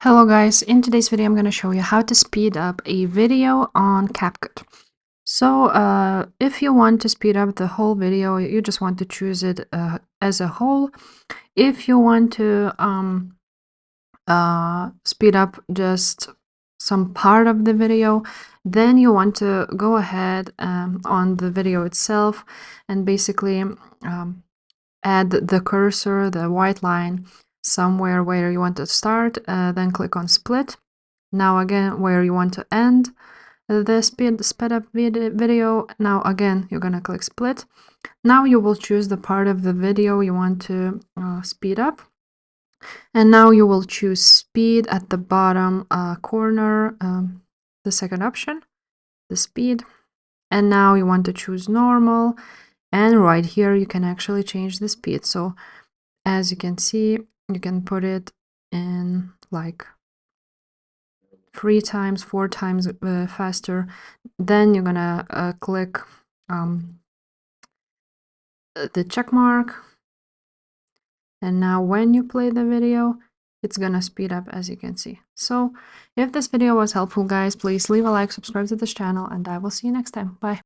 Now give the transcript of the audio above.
Hello guys, in today's video I'm going to show you how to speed up a video on CapCut. So if you want to speed up the whole video, you just want to choose it as a whole. If you want to speed up just some part of the video, then you want to go ahead on the video itself and basically add the cursor, the white line, somewhere where you want to start, then click on split. Now again, where you want to end the sped up video, now again, you're gonna click split. Now you will choose the part of the video you want to speed up. And now you will choose speed at the bottom corner, the second option, the speed. And now you want to choose normal. And right here, you can actually change the speed. So as you can see, you can put it in like 3 times, 4 times faster. Then you're gonna click the check mark. And now when you play the video, it's gonna speed up, as you can see. So if this video was helpful, guys, please leave a like, subscribe to this channel, and I will see you next time. Bye.